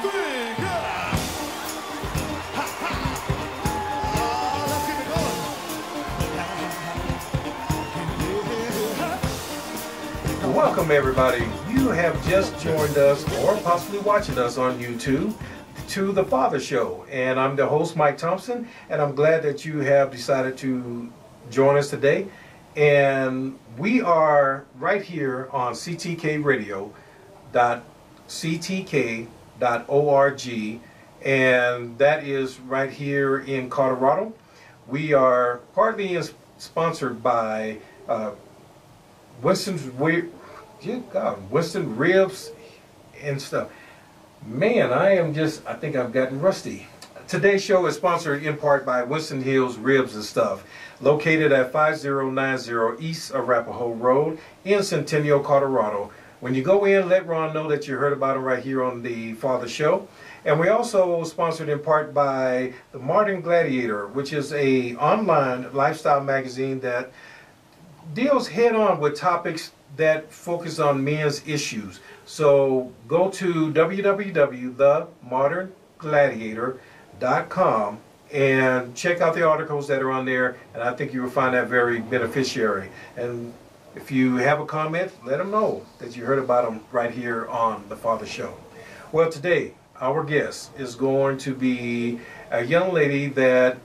three, yeah. Ha, ha. Let's keep it going. Welcome everybody. You have just joined us or possibly watching us on YouTube to The Father Show. And I'm the host, Mike Thompson, and I'm glad that you have decided to join us today. And we are right here on ctkradio.ctk.org, and that is right here in Colorado. We are partly sponsored by Winston Ribs and stuff. Man, I think I've gotten rusty. Today's show is sponsored in part by Winston Hills Ribs and Stuff, located at 5090 East Arapahoe Road in Centennial, Colorado. When you go in, let Ron know that you heard about him right here on the Father Show. And we also sponsored in part by the Modern Gladiator, which is a online lifestyle magazine that deals head-on with topics that focus on men's issues. So go to www.themoderngladiator.com and check out the articles that are on there, and I think you will find that very beneficiary. And if you have a comment, let them know that you heard about them right here on The Father Show. Well, today, our guest is going to be a young lady that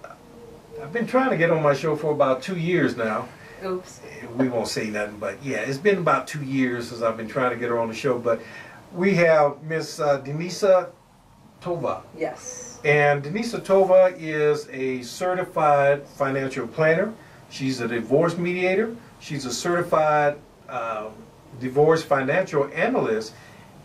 I've been trying to get on my show for about 2 years now. Oops. We won't say nothing, but yeah, it's been about 2 years since I've been trying to get her on the show. But we have Miss Denisa Tova. Yes. And Denisa Tova is a certified financial planner. She's a divorce mediator. She's a certified divorce financial analyst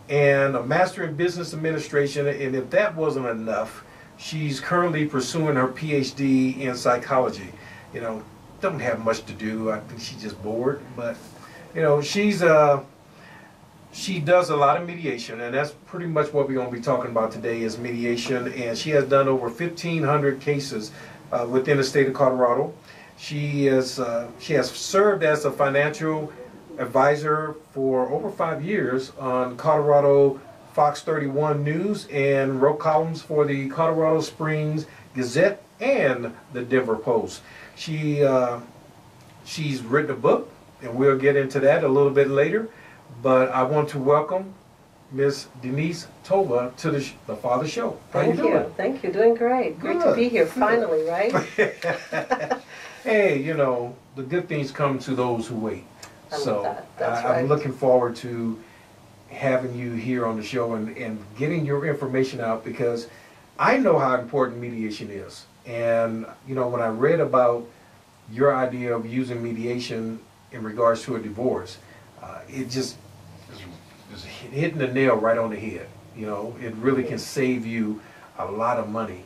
and a master in business administration. And if that wasn't enough, she's currently pursuing her PhD in psychology. You know, don't have much to do. I think she's just bored. But, you know, she does a lot of mediation, and that's pretty much what we're going to be talking about today is mediation. And she has done over 1,500 cases within the state of Colorado. She has served as a financial advisor for over 5 years on Colorado Fox 31 News and wrote columns for the Colorado Springs Gazette and the Denver Post. She's written a book, and we'll get into that a little bit later. But I want to welcome Miss Denisa Tova to the Father Show. How you doing? Thank you. Doing great. Great to be here finally, right? Hey, you know, the good things come to those who wait. So I'm looking forward to having you here on the show and getting your information out, because I know how important mediation is. And, you know, when I read about your idea of using mediation in regards to a divorce, it just is hitting the nail right on the head. You know, it really can save you a lot of money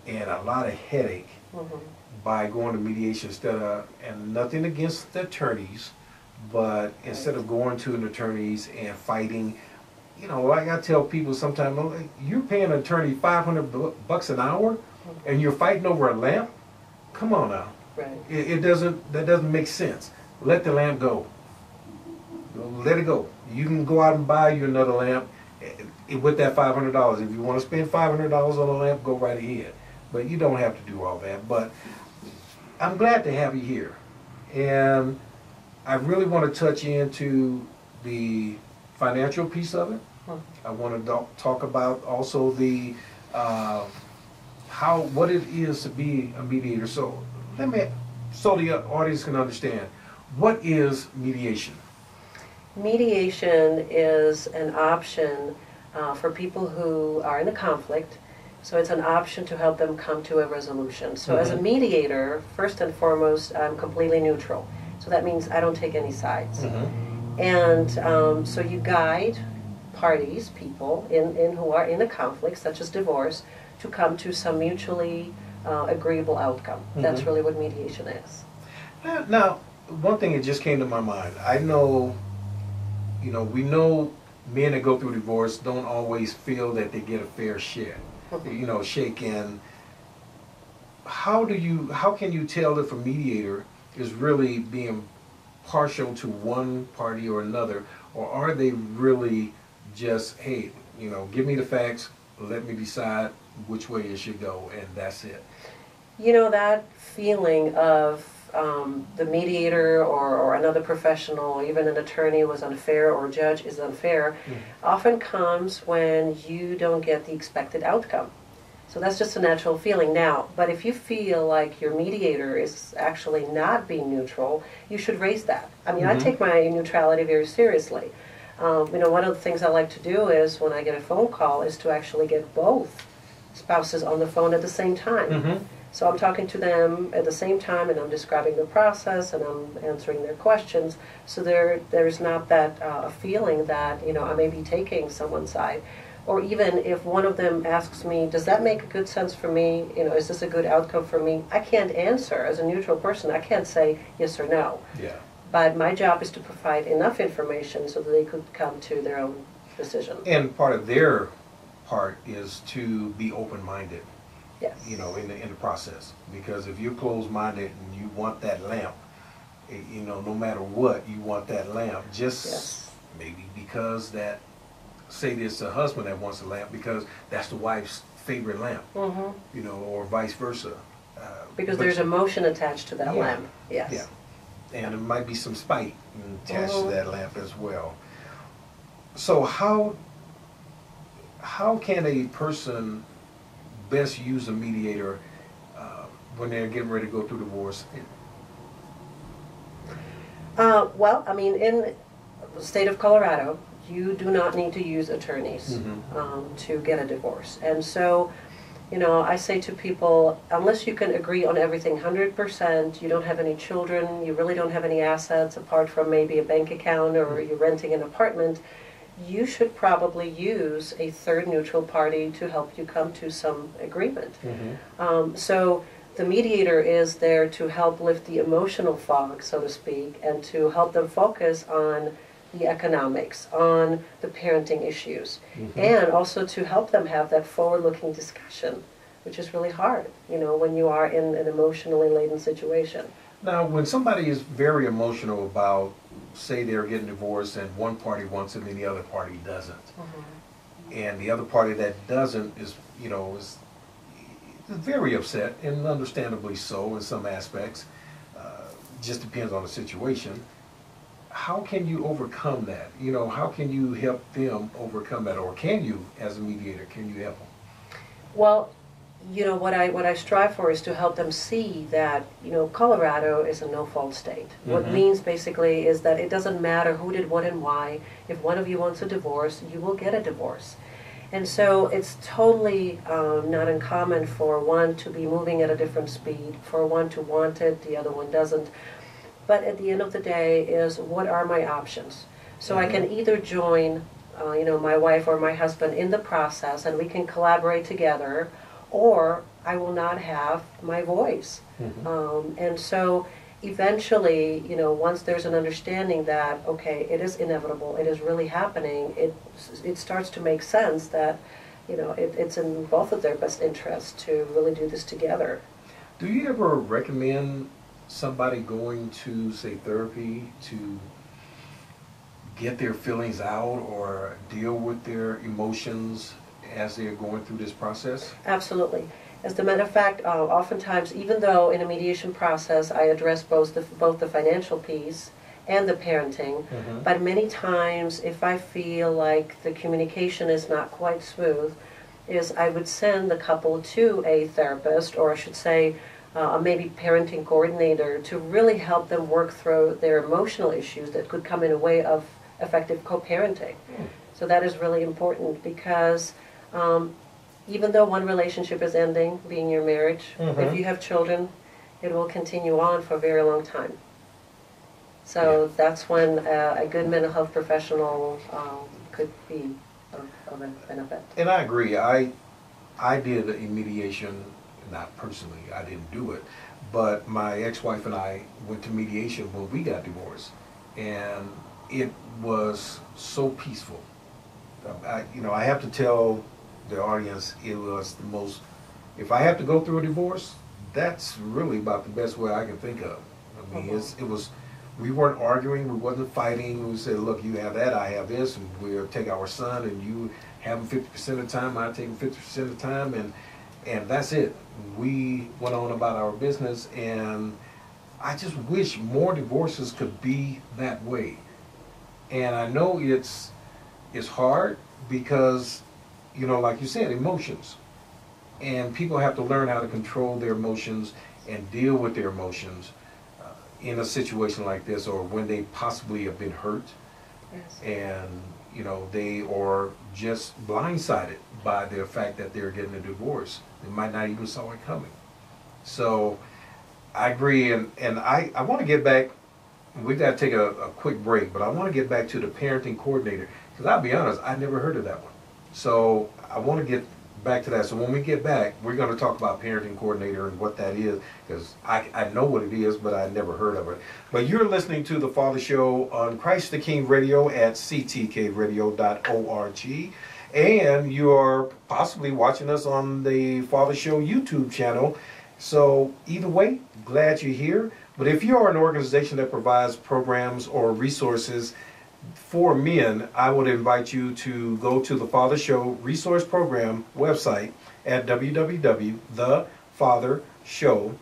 and a lot of headache by going to mediation and nothing against the attorneys, but instead of going to an attorneys and fighting, you know, like I tell people sometimes, you're paying an attorney $500 an hour and you're fighting over a lamp? Come on now. Right. That doesn't make sense. Let the lamp go. Let it go. You can go out and buy you another lamp with that $500. If you want to spend $500 on a lamp, go right ahead. But you don't have to do all that. But I'm glad to have you here. And I really want to touch into the financial piece of it. I want to talk about also the what it is to be a mediator. So the audience can understand, what is mediation? Mediation is an option for people who are in a conflict. So it's an option to help them come to a resolution. So as a mediator, first and foremost, I'm completely neutral. So that means I don't take any sides. And so you guide parties, people who are in a conflict, such as divorce, to come to some mutually agreeable outcome. That's really what mediation is. Now, one thing that just came to my mind, I know, you know, we know men that go through divorce don't always feel that they get a fair share, you know, shake in. How can you tell if a mediator is really being partial to one party or another, or are they really just, hey, you know, give me the facts, let me decide which way it should go, and that's it. You know, that feeling of the mediator or another professional, even an attorney was unfair or a judge is unfair, often comes when you don't get the expected outcome. So that's just a natural feeling now. But if you feel like your mediator is actually not being neutral, you should raise that. I mean, I take my neutrality very seriously. You know, one of the things I like to do is when I get a phone call is to actually get both spouses on the phone at the same time. So I'm talking to them at the same time, and I'm describing the process, and I'm answering their questions. So there's not that feeling that, you know, I may be taking someone's side. Or even if one of them asks me, does that make good sense for me? You know, is this a good outcome for me? I can't answer as a neutral person. I can't say yes or no. Yeah. But my job is to provide enough information so that they could come to their own decision. And part of their part is to be open-minded. Yes. You know, in the process, because if you're closed-minded and you want that lamp, you know, no matter what, you want that lamp. Just maybe because that, say there's a husband that wants a lamp because that's the wife's favorite lamp, you know, or vice versa. Because there's emotion attached to that lamp. Yes. Yeah. And there might be some spite attached to that lamp as well. So how can a person best use a mediator when they're getting ready to go through divorce? Well, I mean, in the state of Colorado, you do not need to use attorneys to get a divorce. And so, you know, I say to people, unless you can agree on everything 100%, you don't have any children, you really don't have any assets apart from maybe a bank account or you're renting an apartment, you should probably use a third neutral party to help you come to some agreement. So the mediator is there to help lift the emotional fog, so to speak, and to help them focus on the economics, on the parenting issues, and also to help them have that forward-looking discussion, which is really hard, you know, when you are in an emotionally laden situation. Now, when somebody is very emotional about, say they're getting divorced and one party wants it and the other party doesn't, and the other party that doesn't is, you know, is very upset, and understandably so in some aspects, just depends on the situation. How can you overcome that? You know, how can you help them overcome that, or can you, as a mediator, can you help them? Well, you know, what I strive for is to help them see that, you know, Colorado is a no-fault state. What means basically is that it doesn't matter who did what and why. If one of you wants a divorce, you will get a divorce. And so it's totally not uncommon for one to be moving at a different speed, for one to want it, the other one doesn't. But at the end of the day is, what are my options? So I can either join, you know, my wife or my husband in the process and we can collaborate together, or I will not have my voice. And so eventually, you know, once there's an understanding that, okay, it is inevitable, it is really happening, it starts to make sense that, you know, it's in both of their best interests to really do this together. Do you ever recommend somebody going to, say, therapy to get their feelings out or deal with their emotions as they're going through this process? Absolutely. As a matter of fact, oftentimes, even though in a mediation process I address both the financial piece and the parenting, but many times if I feel like the communication is not quite smooth, is I would send the couple to a therapist, or I should say maybe parenting coordinator, to really help them work through their emotional issues that could come in a way of effective co-parenting. So that is really important, because even though one relationship is ending, being your marriage, if you have children, it will continue on for a very long time. So that's when a good mental health professional could be of a benefit. And I agree. I did a mediation, not personally, I didn't do it, but my ex-wife and I went to mediation when we got divorced, and it was so peaceful. I have to tell the audience, it was the most, if I have to go through a divorce, that's really about the best way I can think of. I mean, it was we weren't arguing, we wasn't fighting. We said, look, you have that, I have this, and we'll take our son, and you have him 50% of the time, I take him 50% of the time, and that's it. We went on about our business, and I just wish more divorces could be that way. And I know it's hard because, you know, like you said, emotions. And people have to learn how to control their emotions and deal with their emotions in a situation like this, or when they possibly have been hurt. Yes. And, you know, they are just blindsided by the fact that they're getting a divorce. They might not even saw it coming. So I agree, and I want to get back. We got to take a quick break, but I want to get back to the parenting coordinator, because I'll be honest, I never heard of that one. So I want to get back to that. So when we get back, we're going to talk about parenting coordinator and what that is, because I know what it is, but I never heard of it. But you're listening to The Father Show on Christ the King Radio at ctkradio.org, and you are possibly watching us on the Father Show YouTube channel. So either way, glad you're here. But if you are an organization that provides programs or resources for men, I would invite you to go to the Father Show Resource Program website at www.thefathershow,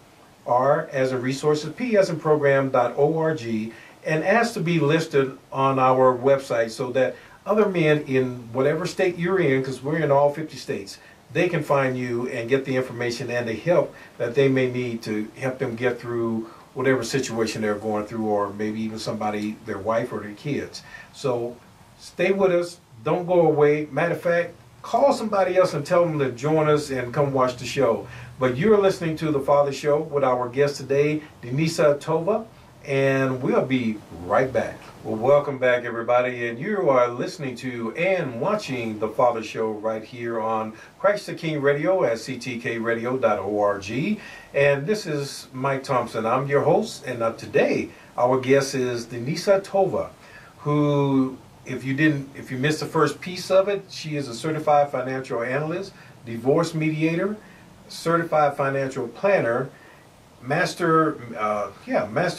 R as in resources, P as in program.org, and ask to be listed on our website so that other men in whatever state you're in, because we're in all 50 states, they can find you and get the information and the help that they may need to help them get through whatever situation they're going through, or maybe even somebody, their wife or their kids. So stay with us. Don't go away. Matter of fact, call somebody else and tell them to join us and come watch the show. But you're listening to The Father Show with our guest today, Denisa Tova, and we'll be right back. Well, welcome back, everybody, and you are listening to and watching The Father Show right here on Christ the King Radio at ctkradio.org. And this is Mike Thompson. I'm your host, and today our guest is Denisa Tova, who, if you missed the first piece of it, she is a certified financial analyst, divorce mediator, certified financial planner, master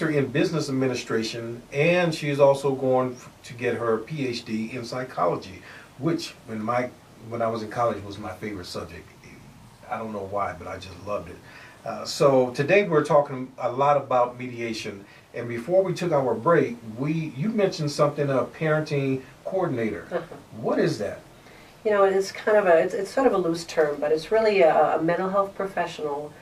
in business administration, and she is also going to get her PhD in psychology, which when I was in college was my favorite subject. I don't know why, but I just loved it. So today we're talking a lot about mediation, and before we took our break, you mentioned something, a parenting coordinator. What is that? You know, it's kind of it's sort of a loose term, but it's really a mental health professional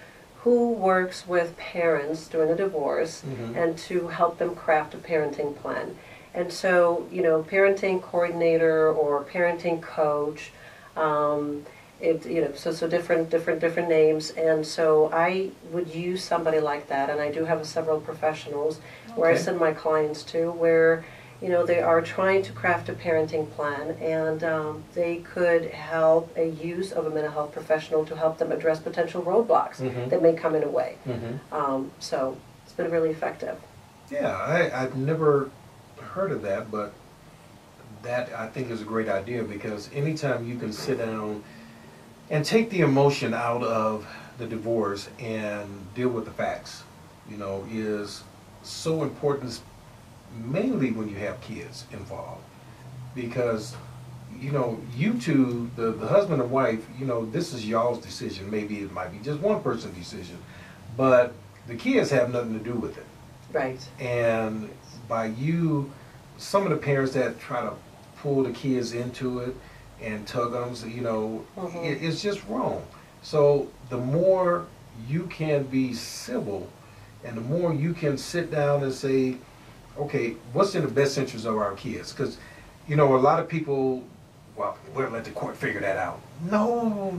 who works with parents during a divorce and to help them craft a parenting plan. And so, you know, parenting coordinator or parenting coach, so different names. And so I would use somebody like that, and I do have several professionals where I send my clients to, where, you know, they are trying to craft a parenting plan, and they could help a use of a mental health professional to help them address potential roadblocks that may come in a way. So it's been really effective. Yeah, I've never heard of that, but that I think is a great idea, because anytime you can sit down and take the emotion out of the divorce and deal with the facts, you know, is so important, mainly when you have kids involved, because, you know, you two, the husband and wife, you know, this is y'all's decision. Maybe it might be just one person's decision, but the kids have nothing to do with it. Right. And by you, some of the parents that try to pull the kids into it and tug them, you know, it's just wrong. So the more you can be civil, and the more you can sit down and say, okay, what's in the best interest of our kids? Because, you know, a lot of people, well, we'll let the court figure that out. No.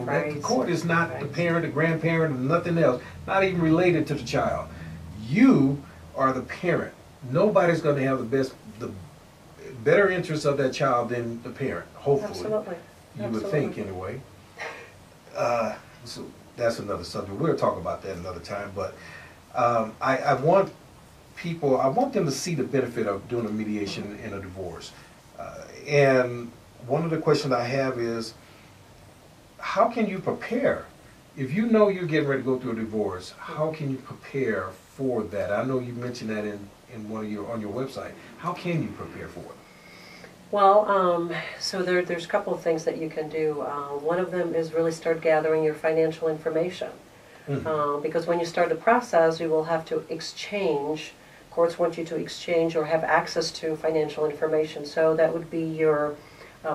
Right. The court is not the parent, the grandparent, and nothing else, not even related to the child. You are the parent. Nobody's going to have the better interest of that child than the parent, hopefully. Absolutely. You would think, anyway. So that's another subject. We'll talk about that another time. But I want them to see the benefit of doing a mediation in a divorce. And one of the questions I have is, how can you prepare? If you know you're getting ready to go through a divorce, how can you prepare for that? I know you mentioned that in one of your on your website. How can you prepare for it? Well, so there's a couple of things that you can do. One of them is really start gathering your financial information. Because when you start the process, you will have to exchange. Courts want you to exchange or have access to financial information. So that would be your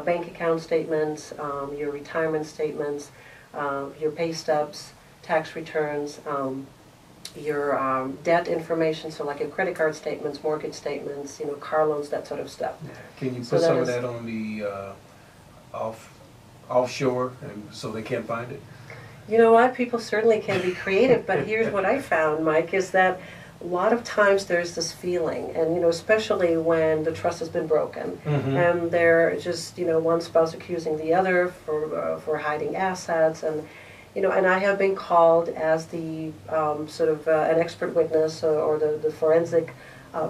bank account statements, your retirement statements, your pay stubs, tax returns, your debt information, so like your credit card statements, mortgage statements, car loans, that sort of stuff. Can you put some of that on the offshore, and so they can't find it? You know what? People certainly can be creative, but here's what I found, Mike, is that a lot of times there's this feeling, and especially when the trust has been broken, and they're just one spouse accusing the other for hiding assets, and and I have been called as the sort of an expert witness or the forensic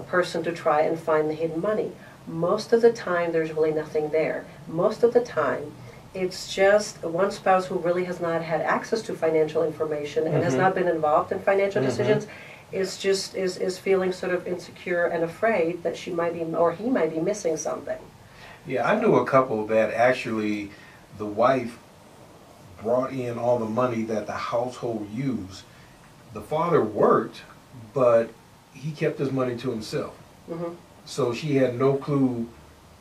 person to try and find the hidden money. Most of the time, there's really nothing there. Most of the time, it's just one spouse who really has not had access to financial information and has not been involved in financial decisions. Is feeling sort of insecure and afraid that she might be, or he might be missing something. Yeah, I knew a couple that actually the wife brought in all the money that the household used. The father worked, but he kept his money to himself. So she had no clue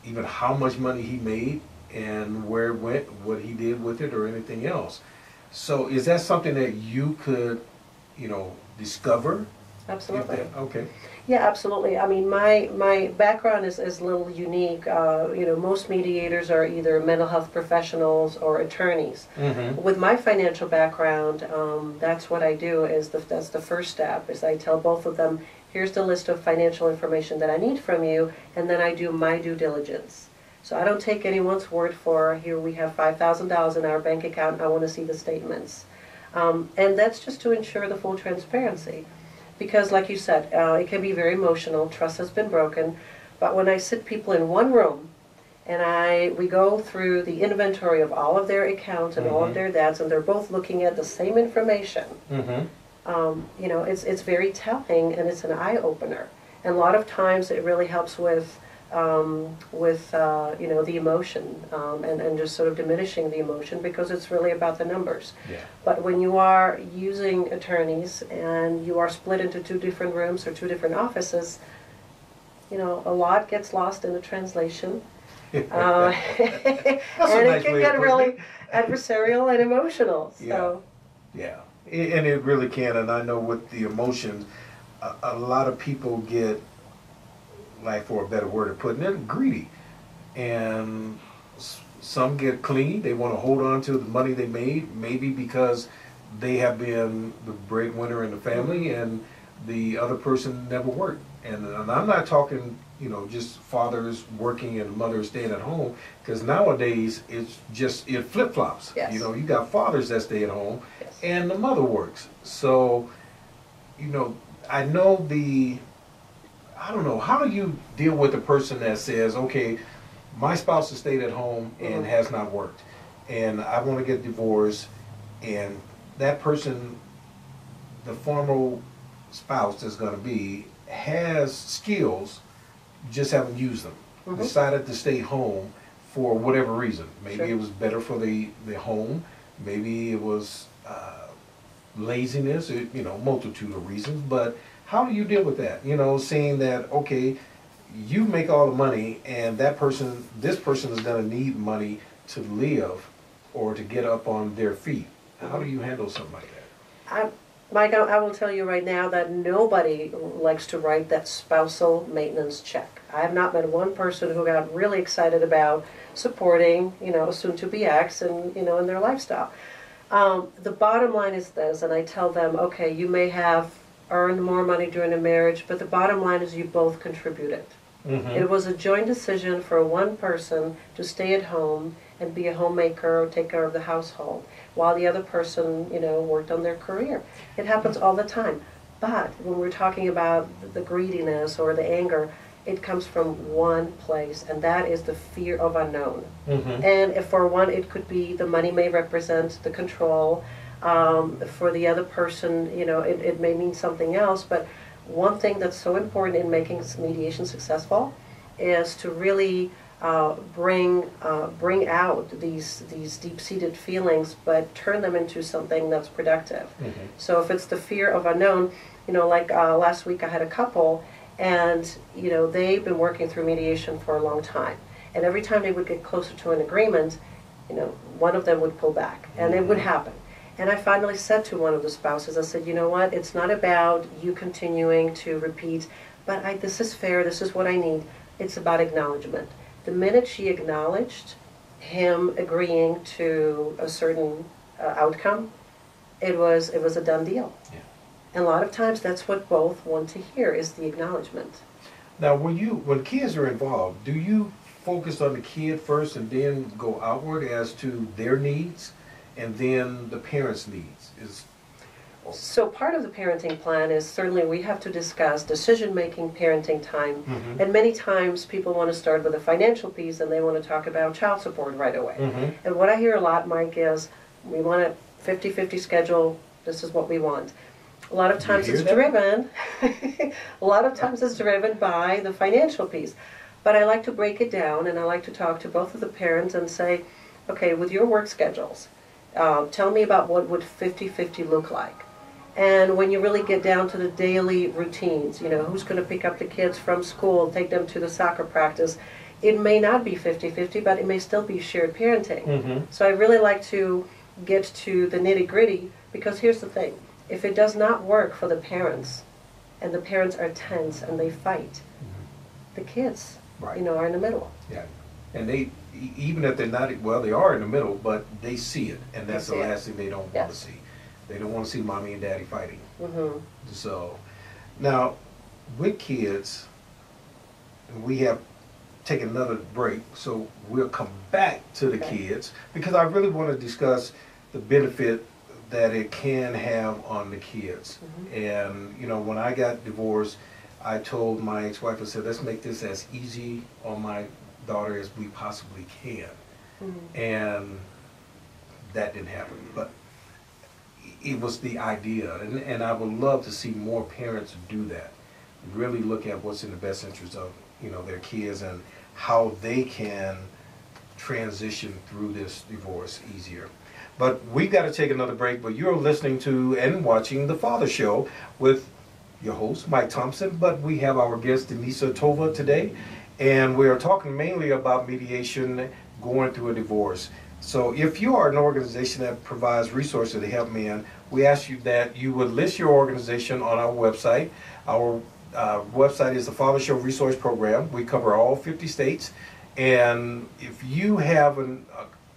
even how much money he made and where it went, what he did with it, or anything else. So is that something that you could, discover? Absolutely. Okay. Yeah, absolutely. I mean, my background is a little unique. Most mediators are either mental health professionals or attorneys. With my financial background, that's what I do. That's the first step. Is I tell both of them, here's the list of financial information that I need from you, and then I do my due diligence. So I don't take anyone's word for, here we have $5,000 in our bank account, I want to see the statements. And that's just to ensure the full transparency. Because like you said, it can be very emotional, trust has been broken, but when I sit people in one room and we go through the inventory of all of their accounts and all of their debts, and they're both looking at the same information, it's very telling, and it's an eye-opener. And a lot of times it really helps with the emotion and just sort of diminishing the emotion, because it's really about the numbers. Yeah. But when you are using attorneys and you are split into two different rooms or two different offices, a lot gets lost in the translation. And it can get really adversarial and emotional. So. Yeah, and it really can. And I know with the emotions, a lot of people get, like for a better word of putting it, greedy. And some get clingy. They want to hold on to the money they made, maybe because they have been the breadwinner in the family and the other person never worked. And I'm not talking, just fathers working and mothers staying at home, because nowadays it flip-flops. Yes. You got fathers that stay at home, and the mother works. So, I know I don't know, how do you deal with a person that says, okay, my spouse has stayed at home and has not worked, and I want to get divorced, and that person, the former spouse that's going to be, has skills, just haven't used them, decided to stay home for whatever reason. Maybe it was better for the home, maybe it was laziness, multitude of reasons, but how do you deal with that? Seeing that, okay, you make all the money, and this person is going to need money to live or to get up on their feet. How do you handle something like that? Mike, I will tell you right now that nobody likes to write that spousal maintenance check. I have not met one person who got really excited about supporting, soon-to-be ex and, in their lifestyle. The bottom line is this, and I tell them, okay, you may have earned more money during a marriage, but the bottom line is you both contributed. It was a joint decision for one person to stay at home and be a homemaker or take care of the household, while the other person, worked on their career. It happens all the time. But when we're talking about the greediness or the anger, it comes from one place, and that is the fear of unknown. And if for one, it could be the money may represent the control. For the other person, it may mean something else. But one thing that's so important in making mediation successful is to really bring out these deep-seated feelings, but turn them into something that's productive. So if it's the fear of unknown, like last week I had a couple, and they've been working through mediation for a long time, and every time they would get closer to an agreement, one of them would pull back, and it would happen. And I finally said to one of the spouses, I said, you know what, it's not about you continuing to repeat, but this is fair, this is what I need. It's about acknowledgement. The minute she acknowledged him agreeing to a certain outcome, it was a done deal. Yeah. And a lot of times that's what both want to hear, is the acknowledgement. Now, when kids are involved, do you focus on the kid first and then go outward as to their needs, and then the parents' needs? So part of the parenting plan is certainly we have to discuss decision-making, parenting time, and many times people want to start with a financial piece and they want to talk about child support right away. And what I hear a lot, Mike, is we want a 50-50 schedule, this is what we want. A lot of times it's driven, a lot of times it's driven by the financial piece. But I like to break it down, and I like to talk to both of the parents and say, okay, with your work schedules, tell me about what would 50-50 look like. And when you really get down to the daily routines, who's going to pick up the kids from school, take them to the soccer practice, it may not be 50-50, but it may still be shared parenting. So I really like to get to the nitty-gritty, because here's the thing. If it does not work for the parents, and the parents are tense and they fight, the kids, are in the middle. Yeah. And they, even if they're not, well, they are in the middle, but they see it, and that's the last thing they don't want to see. They don't want to see mommy and daddy fighting. So, now, with kids, we have taken another break, so we'll come back to the kids, because I really want to discuss the benefit that it can have on the kids. And, when I got divorced, I told my ex-wife, I said, let's make this as easy on my daughter as we possibly can. And that didn't happen. But it was the idea, and I would love to see more parents do that. Really look at what's in the best interest of their kids and how they can transition through this divorce easier. But we've got to take another break. But you're listening to and watching The Father Show with your host, Mike Thompson. But we have our guest, Denisa Tova, today. And we are talking mainly about mediation, going through a divorce. So if you are an organization that provides resources to help men, we ask you that you would list your organization on our website. Our website is the Father Show Resource Program. We cover all 50 states. And if you have an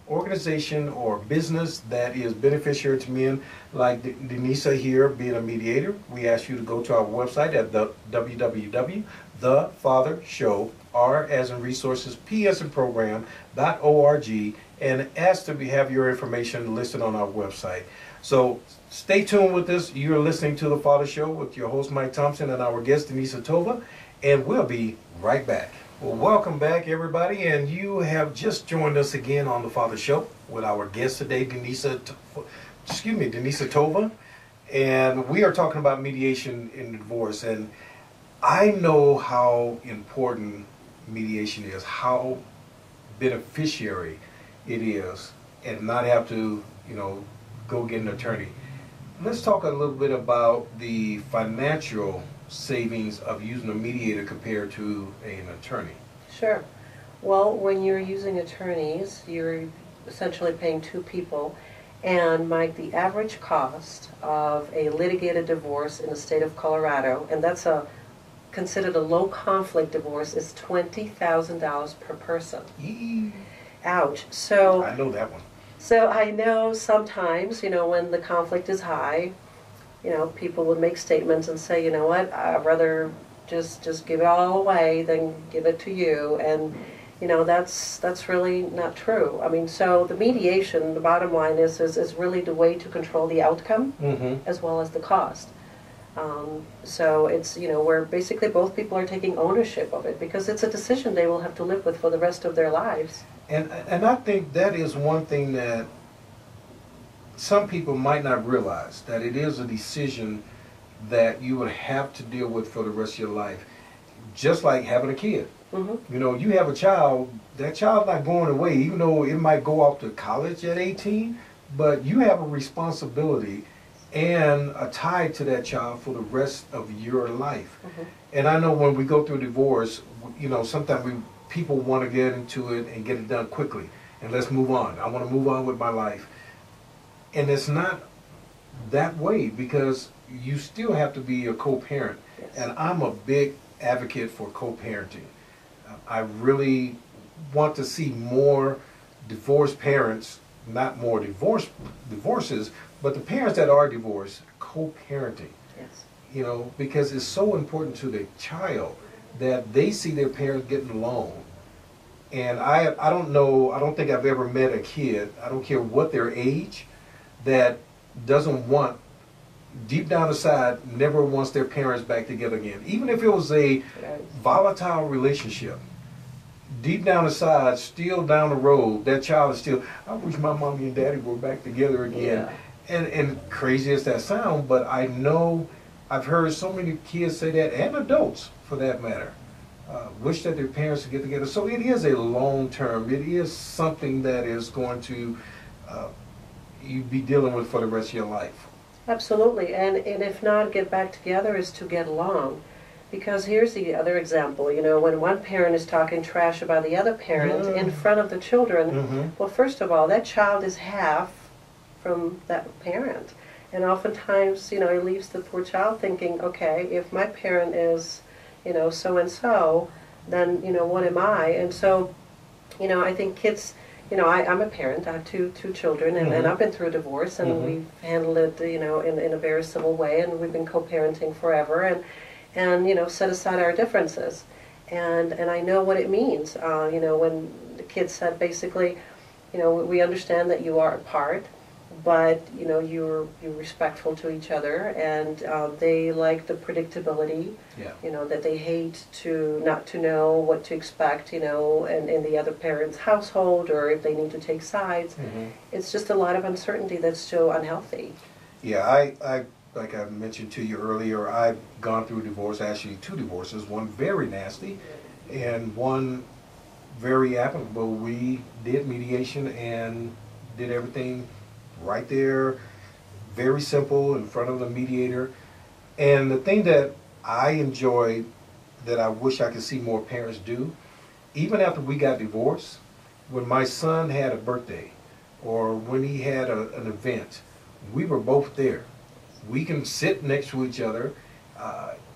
organization or business that is beneficiary to men, like Denisa here being a mediator, we ask you to go to our website at the www.thefathershow, R as in resources, P as in program.org, and ask to have your information listed on our website. So stay tuned with us. You're listening to The Father Show with your host, Mike Thompson, and our guest, Denisa Tova, and we'll be right back. Well, welcome back, everybody, and you have just joined us again on The Father Show with our guest today, Denisa Tova, and we are talking about mediation in divorce. And I know how important mediation is, how beneficiary it is, and not have to, go get an attorney. Let's talk a little bit about the financial savings of using a mediator compared to an attorney. Sure. Well, when you're using attorneys, you're essentially paying two people. And Mike, the average cost of a litigated divorce in the state of Colorado, and that's considered a low conflict divorce, is $20,000 per person. Ouch. So I know that one. So I know sometimes, when the conflict is high, people would make statements and say, you know what, I'd rather just give it all away than give it to you. And, that's really not true. I mean, so the mediation, the bottom line is really the way to control the outcome as well as the cost. So it's, where basically both people are taking ownership of it, because it's a decision they will have to live with for the rest of their lives. And I think that is one thing that some people might not realize, that it is a decision that you would have to deal with for the rest of your life. Just like having a kid. Mm-hmm. You know, you have a child, that child's not going away, even though it might go off to college at 18, but you have a responsibility and a tie to that child for the rest of your life. Mm-hmm. And I know when we go through divorce, you know, sometimes people want to get into it and get it done quickly. And let's move on. I want to move on with my life. And it's not that way, because you still have to be a co-parent. Yes. And I'm a big advocate for co-parenting. I really want to see more divorced parents, not more divorces, but the parents that are divorced, co-parenting. Yes. You know, because it's so important to the child that they see their parents getting along. And I don't think I've ever met a kid, I don't care what their age, that doesn't want, deep down inside, never wants their parents back together again. Even if it was a volatile relationship, deep down inside, still down the road, that child is still, I wish my mommy and daddy were back together again. Yeah. And crazy as that sounds, but I know, I've heard so many kids say that, and adults for that matter, wish that their parents would get together. So it is a long term, it is something that is going to you be dealing with for the rest of your life. Absolutely, and if not get back together, is to get along. Because here's the other example, you know, when one parent is talking trash about the other parent in front of the children, well, first of all, that child is half from that parent. And oftentimes, you know, it leaves the poor child thinking, okay, if my parent is, you know, so-and-so, then, you know, what am I? And so, you know, I think kids, you know, I'm a parent, I have two children, and I've been through a divorce, and we've handled it, you know, in a very civil way, and we've been co-parenting forever, and you know, set aside our differences. And I know what it means, you know, when the kids said basically, you know, we understand that you are apart, but, you know, you're respectful to each other, and they like the predictability, you know, that they hate not to know what to expect, you know, in the other parent's household, or if they need to take sides. It's just a lot of uncertainty that's so unhealthy. Yeah, I like I mentioned to you earlier, I've gone through a divorce, actually 2 divorces, one very nasty and one very amicable. We did mediation and did everything right there, very simple, in front of the mediator. And the thing that I enjoyed, that I wish I could see more parents do, even after we got divorced, when my son had a birthday or when he had an event, we were both there. We can sit next to each other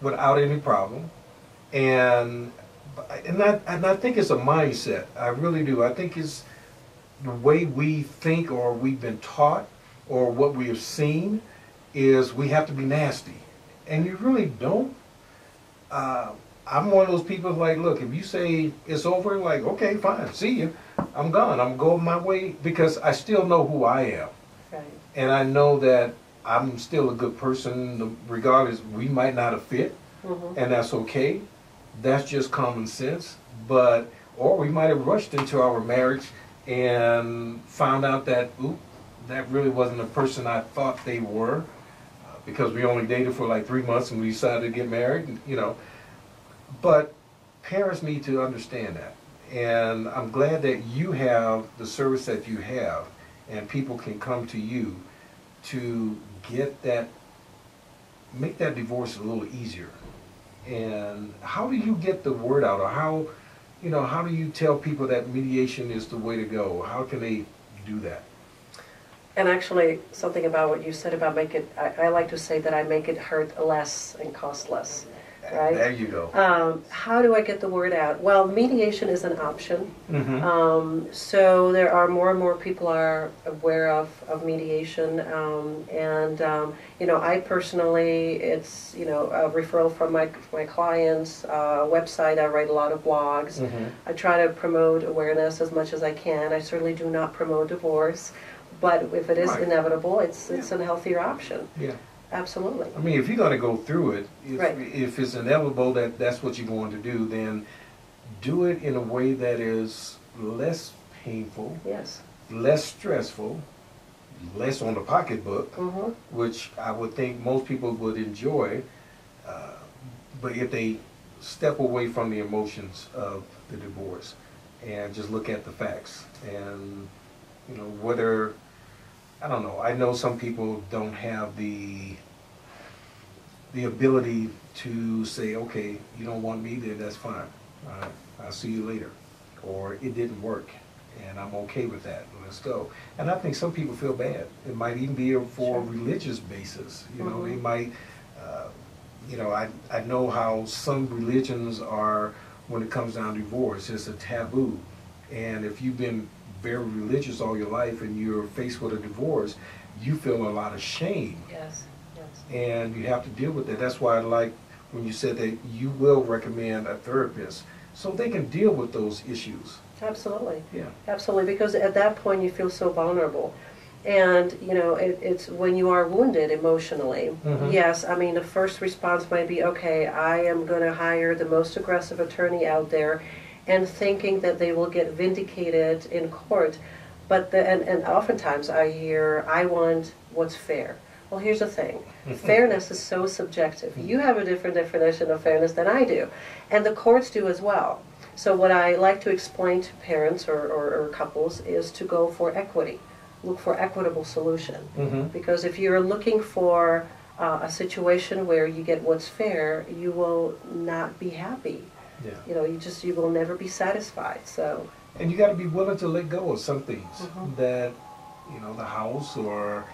without any problem. And I think it's a mindset. I really do. I think it's the way we think, or we've been taught, or what we have seen, is we have to be nasty. And you really don't. I'm one of those people like, look, if you say it's over, like, okay, fine, see you. I'm gone. I'm going my way, because I still know who I am. Right. And I know that I'm still a good person, regardless. We might not have fit, and that's okay. That's just common sense. Or we might have rushed into our marriage and found out that, oop, that really wasn't the person I thought they were, because we only dated for like 3 months and we decided to get married, you know. But parents need to understand that. And I'm glad that you have the service that you have, and people can come to you to get that, make that divorce a little easier. And how do you get the word out, or how, you know, how do you tell people that mediation is the way to go? How can they do that? And actually, something about what you said about I like to say that I make it hurt less and cost less. Right? There you go. How do I get the word out? Well, mediation is an option. So there are more and more people are aware of mediation. You know, I personally, it's, you know, a referral from my clients, website. I write a lot of blogs. I try to promote awareness as much as I can. I certainly do not promote divorce, but if it is inevitable, it's a healthier option. Yeah. Absolutely. I mean, if you're going to go through it, if it's inevitable that that's what you're going to do, then do it in a way that is less painful, less stressful. less on the pocketbook, which I would think most people would enjoy, but if they step away from the emotions of the divorce and just look at the facts, and you know, whether, I don't know, I know some people don't have the ability to say, okay, you don't want me, then that's fine, I'll see you later, or it didn't work and I'm okay with that, let's go. And I think some people feel bad. It might even be for a religious basis. You know, they might, you know, I know how some religions are, when it comes down to divorce, it's a taboo. And if you've been very religious all your life and you're faced with a divorce, you feel a lot of shame. Yes, yes. And you have to deal with that. That's why I like when you said that you will recommend a therapist so they can deal with those issues. Absolutely. Yeah. Absolutely, because at that point you feel so vulnerable. And, you know, it's when you are wounded emotionally, yes, I mean, the first response might be, okay, I am going to hire the most aggressive attorney out there, and thinking that they will get vindicated in court. But and oftentimes I hear, I want what's fair. Well, here's the thing. Fairness is so subjective. You have a different definition of fairness than I do, and the courts do as well. So what I like to explain to parents or couples is to go for equity. Look for equitable solution. Because if you're looking for a situation where you get what's fair, you will not be happy. Yeah. You know, you will never be satisfied. So. And you got to be willing to let go of some things that, you know, the house or,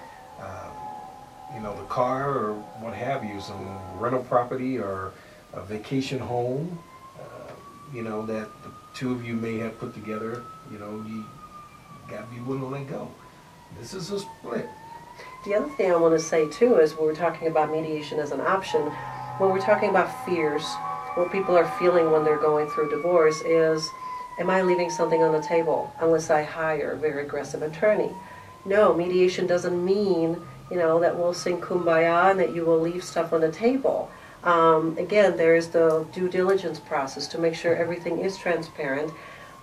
you know, the car or what have you, some rental property or a vacation home, you know, that the two of you may have put together. You know, you got to be willing to let go. This is a split. The other thing I want to say too is when we're talking about mediation as an option, when we're talking about fears, what people are feeling when they're going through divorce is, am I leaving something on the table unless I hire a very aggressive attorney? No, mediation doesn't mean, you know, that we'll sing Kumbaya and that you will leave stuff on the table. Again, there is the due diligence process to make sure everything is transparent,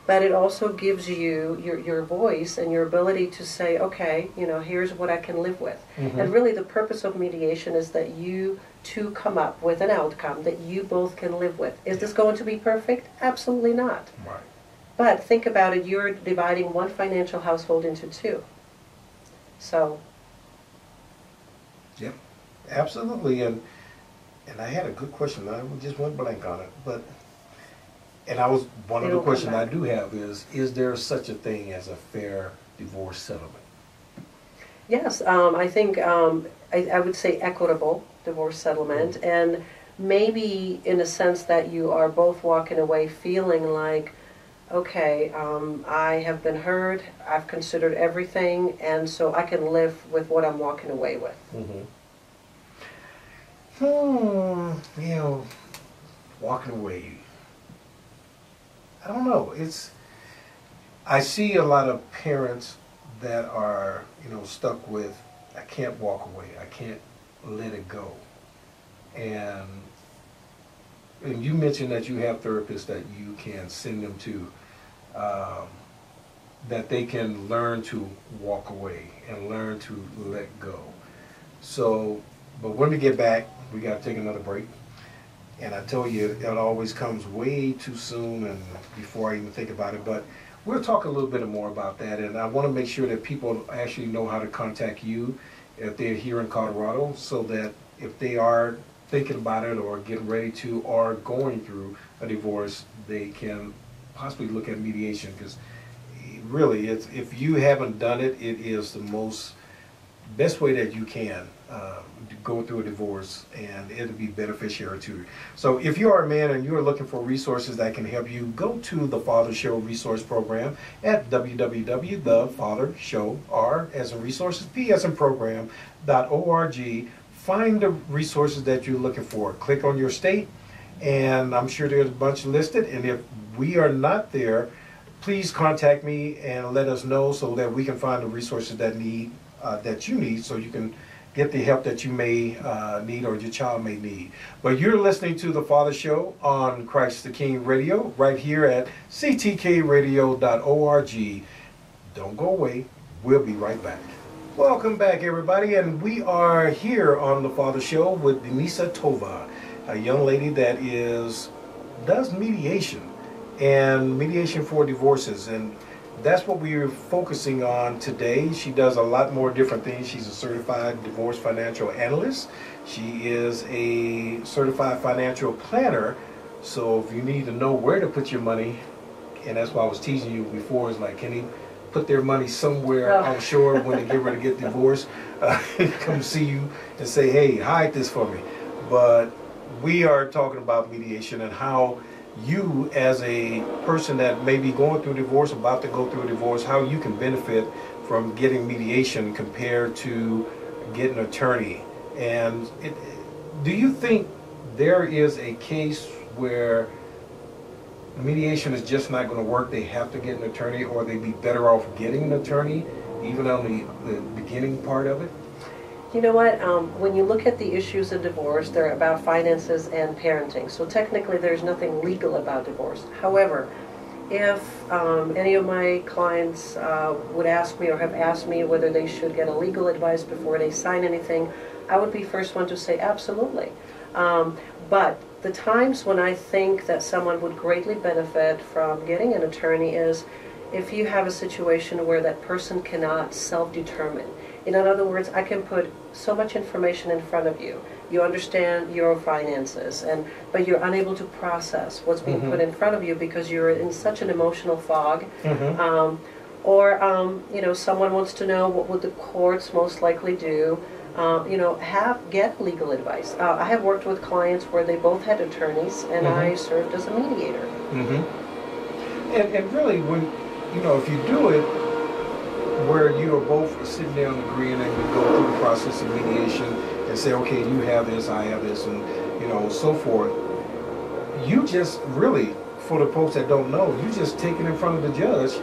but it also gives you your voice and your ability to say, okay, you know, here's what I can live with. And really the purpose of mediation is that you two come up with an outcome that you both can live with. Is this going to be perfect? Absolutely not. Right. But think about it, you're dividing one financial household into two. So. Yep, absolutely. And I had a good question. I just went blank on it. But one of the questions I do have is there such a thing as a fair divorce settlement? Yes, I think I would say equitable divorce settlement, and maybe in a sense that you are both walking away feeling like, okay, I have been heard, I've considered everything, and so I can live with what I'm walking away with. You know, walking away. I don't know. I see a lot of parents that are, you know, stuck with, I can't walk away, I can't let it go. And you mentioned that you have therapists that you can send them to, that they can learn to walk away and learn to let go. So, but when we get back, we got to take another break. And I tell you, it always comes way too soon and before I even think about it. But we'll talk a little bit more about that. And I want to make sure that people actually know how to contact you if they're here in Colorado, so that if they are thinking about it or getting ready to or going through a divorce, they can possibly look at mediation. Because really, if you haven't done it, it is the best way that you can go through a divorce, and it'll be beneficiary to you. So if you are a man and you're looking for resources that can help you, go to the Father Show Resource Program at www.thefathershow, R as in resources, P as in program.org. Find the resources that you're looking for. Click on your state, and I'm sure there's a bunch listed, and if we are not there, please contact me and let us know so that we can find the resources that you need, so you can get the help that you may need or your child may need. But you're listening to The Father Show on Christ the King Radio right here at ctkradio.org. Don't go away. We'll be right back. Welcome back, everybody, and we are here on the Father Show with Denisa Tova, a young lady that does mediation and mediation for divorces, and that's what we're focusing on today. She does a lot more different things. She's a certified divorce financial analyst. She is a certified financial planner. So if you need to know where to put your money, and that's why I was teasing you before, is like, can he put their money somewhere offshore when they get ready to get divorced? Come see you and say, hey, hide this for me. But we are talking about mediation and how you, as a person that may be going through divorce, about to go through a divorce, how you can benefit from getting mediation compared to getting an attorney. And do you think there is a case where mediation is just not going to work, they have to get an attorney, or they'd be better off getting an attorney, even on the beginning part of it? You know what, when you look at the issues of divorce, they're about finances and parenting. So technically there's nothing legal about divorce. However, if any of my clients would ask me or have asked me whether they should get a legal advice before they sign anything, I would be first one to say absolutely. But the times when I think that someone would greatly benefit from getting an attorney is if you have a situation where that person cannot self-determine. In other words, I can put so much information in front of you. You understand your finances, but you're unable to process what's being put in front of you because you're in such an emotional fog. Or someone wants to know what would the courts most likely do. Get legal advice. I have worked with clients where they both had attorneys, and I served as a mediator. And really, when if you do it where you are both sitting there and agreeing, and you go through the process of mediation and say, okay, you have this, I have this, and so forth. You just really, for the folks that don't know, you just take it in front of the judge,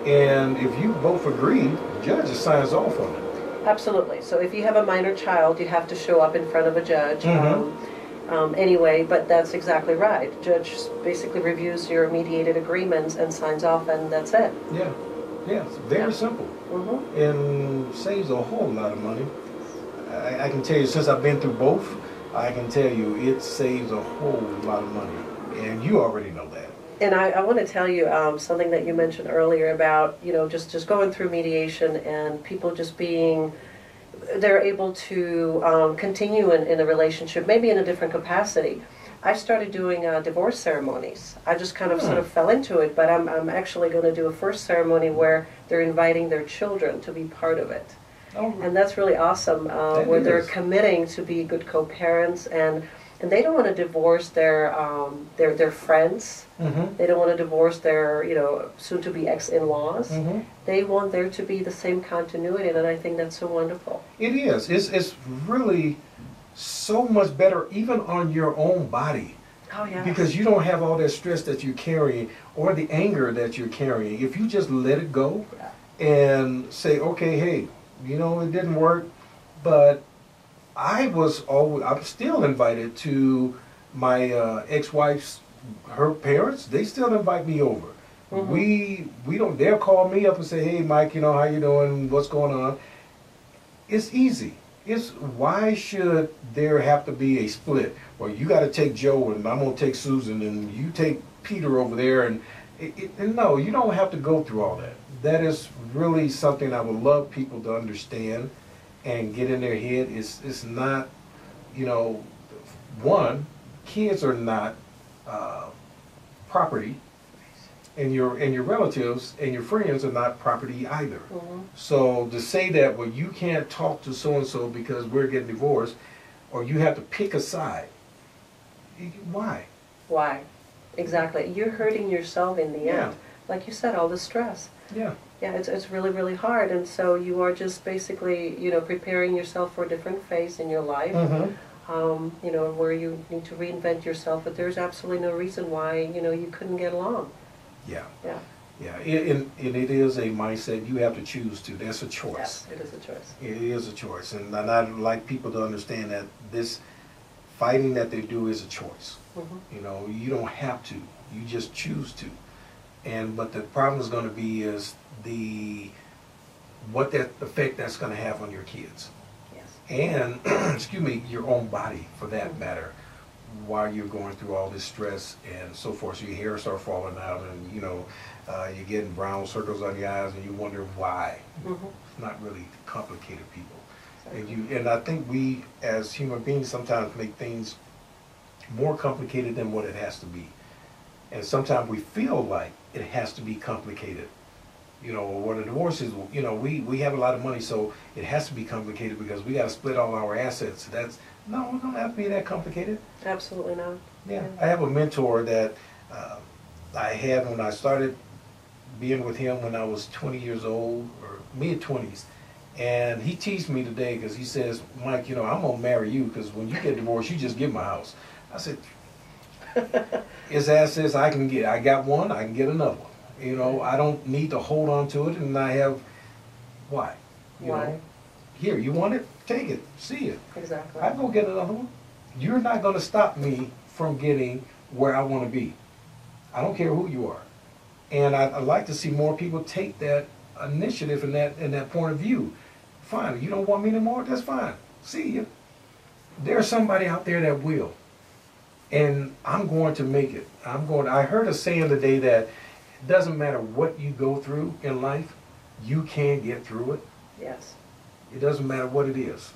and if you both agree, the judge just signs off on it. Absolutely. So if you have a minor child, you have to show up in front of a judge. Anyway, but that's exactly right. Judge basically reviews your mediated agreements and signs off, and that's it. Yeah. Yeah, it's very simple. And saves a whole lot of money. I can tell you, since I've been through both, I can tell you it saves a whole lot of money. And you already know that. And I want to tell you something that you mentioned earlier about, just going through mediation and people just they're able to continue in a relationship, maybe in a different capacity. I started doing divorce ceremonies. I just kind of sort of fell into it, but I'm actually going to do a first ceremony where they're inviting their children to be part of it. And that's really awesome, where they're committing to be good co-parents, and they don't want to divorce their friends. They don't want to divorce their soon-to-be ex-in-laws. They want there to be the same continuity, and I think that's so wonderful. It is. It's really so much better, even on your own body. Oh yeah. Because you don't have all that stress that you're carrying or the anger that you're carrying. If you just let it go and say, okay, hey, it didn't work, but I'm still invited to my ex-wife's, her parents. They still invite me over. They'll call me up and say, hey, Mike, how you doing? What's going on? It's easy. Why should there have to be a split? Well, you got to take Joe, and I'm going to take Susan, and you take Peter over there. And no, you don't have to go through all that. That is really something I would love people to understand and get in their head. It's not, one, kids are not property, and your relatives and your friends are not property either. So to say that, well, you can't talk to so-and-so because we're getting divorced, or you have to pick a side, why? Why? Exactly. You're hurting yourself in the end. Like you said, all the stress. Yeah, it's really, really hard, and so you are just basically, preparing yourself for a different phase in your life, where you need to reinvent yourself, but there's absolutely no reason why, you couldn't get along. Yeah. And it is a mindset you have to choose to. That's a choice. Yes, it is a choice. It is a choice, and I'd like people to understand that this fighting that they do is a choice. You don't have to. You just choose to. But the problem is going to be is what that effect that's going to have on your kids. Yes. And, excuse me, your own body, for that matter, while you're going through all this stress and so forth. So your hair start falling out, and you're getting brown circles on your eyes, and you wonder why. It's not really complicated, people. And I think we, as human beings, sometimes make things more complicated than what it has to be. And sometimes we feel like it has to be complicated. What a divorce is, we have a lot of money, so it has to be complicated because we got to split all our assets. No, it don't have to be that complicated. Absolutely not. Yeah. I have a mentor that I had when I started being with him when I was 20 years old, or mid-20s. And he teased me today because he says, Mike, I'm going to marry you because when you get divorced, you just give my house. I said, his assets I got one, I can get another one. I don't need to hold on to it, and I have, why? Why? Here, you want it? Take it. See it. Exactly. I go get another one. You're not going to stop me from getting where I want to be. I don't care who you are. And I'd like to see more people take that initiative and that point of view. Fine, you don't want me anymore? That's fine. See you. There's somebody out there that will. And I'm going to make it. I heard a saying today that it doesn't matter what you go through in life, you can get through it. Yes. It doesn't matter what it is.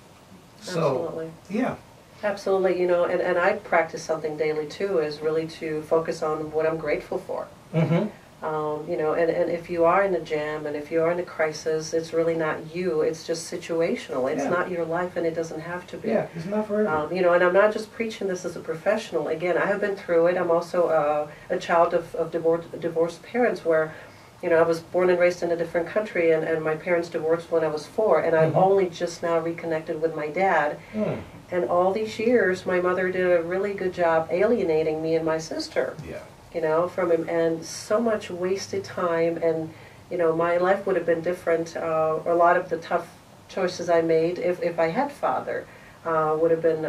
Absolutely. So, yeah. Absolutely, and I practice something daily too, is really to focus on what I'm grateful for. And if you are in a jam and if you are in a crisis, it's really not you, it's just situational. It's not your life, and it doesn't have to be. Yeah, it's not for everyone. And I'm not just preaching this as a professional. Again, I have been through it. I'm also a child of divorced parents where, I was born and raised in a different country, and my parents divorced when I was 4, and I've only just now reconnected with my dad. And all these years, my mother did a really good job alienating me and my sister. Yeah. From him, and so much wasted time, and my life would have been different. A lot of the tough choices I made, if I had father, would have been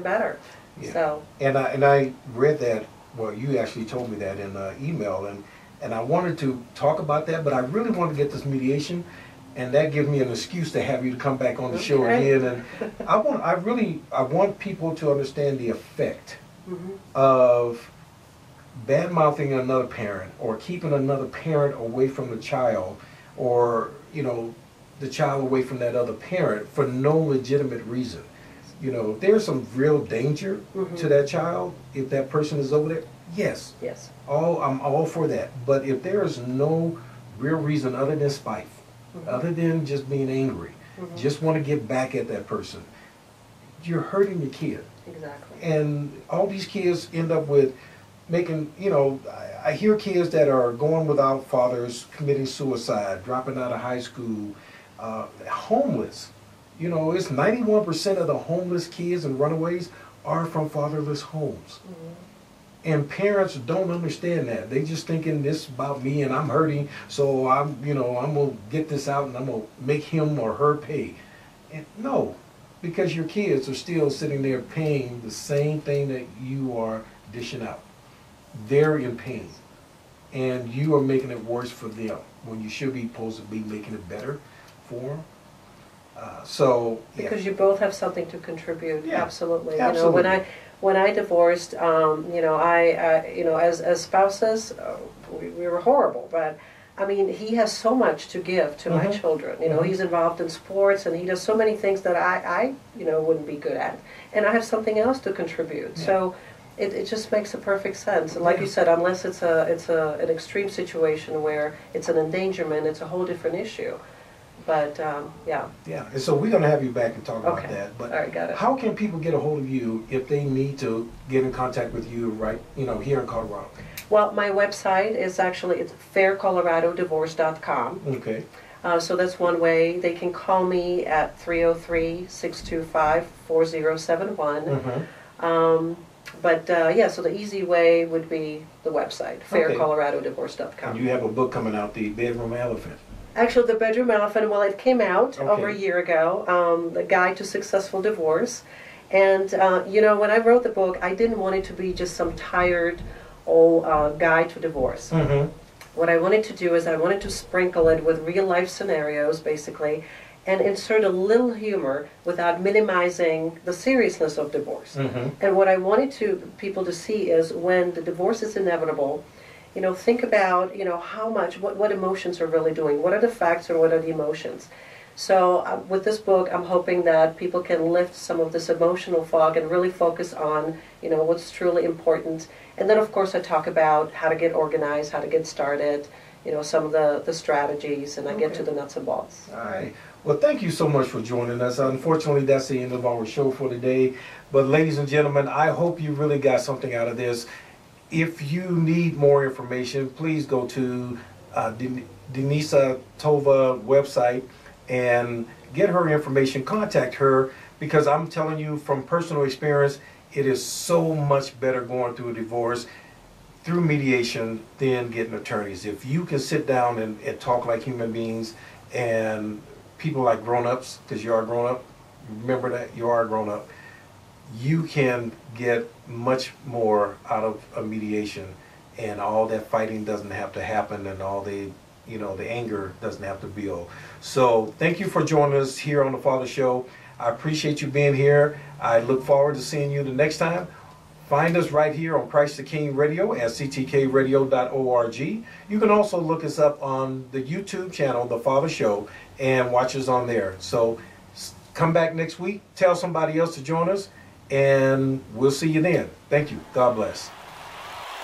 better. Yeah. So. And I read that. Well, you actually told me that in an email, and I wanted to talk about that, but I really wanted to get this mediation, and that gives me an excuse to have you to come back on the show again. And I want people to understand the effect of bad-mouthing another parent, or keeping another parent away from the child, or the child away from that other parent for no legitimate reason. There's some real danger to that child if that person is over there. Yes. I'm all for that. But if there is no real reason other than spite, other than just being angry, just want to get back at that person, you're hurting your kid. Exactly. And all these kids end up with making, I hear kids that are going without fathers, committing suicide, dropping out of high school, homeless. It's 91% of the homeless kids and runaways are from fatherless homes. And parents don't understand that. They just thinking this about me and I'm hurting, so I'm gonna get this out and I'm gonna make him or her pay. And no, because your kids are still sitting there paying the same thing that you are dishing out. They're in pain, and you are making it worse for them when you should be supposed to be making it better for them. Because you both have something to contribute. Yeah, absolutely. absolutely. When I divorced, as spouses, we were horrible. But I mean, he has so much to give to my children. He's involved in sports, and he does so many things that I wouldn't be good at, and I have something else to contribute. Yeah. So. It just makes a perfect sense. And like you said, unless it's an extreme situation where it's an endangerment, it's a whole different issue. But yeah. Yeah, and so we're going to have you back and talk about that. But all right, got it. How can people get a hold of you if they need to get in contact with you here in Colorado? Well, my website is it's faircoloradodivorce.com. Okay. So that's one way. They can call me at 303-625-4071. But so the easy way would be the website, faircoloradodivorce.com. And you have a book coming out, The Bedroom Elephant. Actually, The Bedroom Elephant, well, it came out over a year ago, The Guide to Successful Divorce. And, when I wrote the book, I didn't want it to be just some tired old guide to divorce. What I wanted to do is I wanted to sprinkle it with real life scenarios, basically, and insert a little humor without minimizing the seriousness of divorce. And what I wanted people to see is when the divorce is inevitable, think about, how much, what emotions are really doing, what are the facts or what are the emotions. So with this book, I'm hoping that people can lift some of this emotional fog and really focus on, what's truly important. And then, of course, I talk about how to get organized, how to get started, some of the strategies, and I get to the nuts and bolts. All right. Well, thank you so much for joining us. Unfortunately, that's the end of our show for today. But ladies and gentlemen, I hope you really got something out of this. If you need more information, please go to Denisa Tova website and get her information. Contact her, because I'm telling you from personal experience, it is so much better going through a divorce through mediation than getting attorneys. If you can sit down and talk like human beings and people like grown-ups, because you are grown-up, remember that you are grown-up, you can get much more out of a mediation, and all that fighting doesn't have to happen, and all the anger doesn't have to build. So thank you for joining us here on the Father Show. I appreciate you being here. I look forward to seeing you the next time. Find us right here on Christ the King Radio at ctkradio.org. You can also look us up on the YouTube channel, The Father Show, and watch us on there. So come back next week, tell somebody else to join us, and we'll see you then. Thank you. God bless.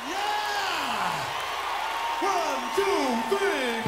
Yeah! 1, 2, 3.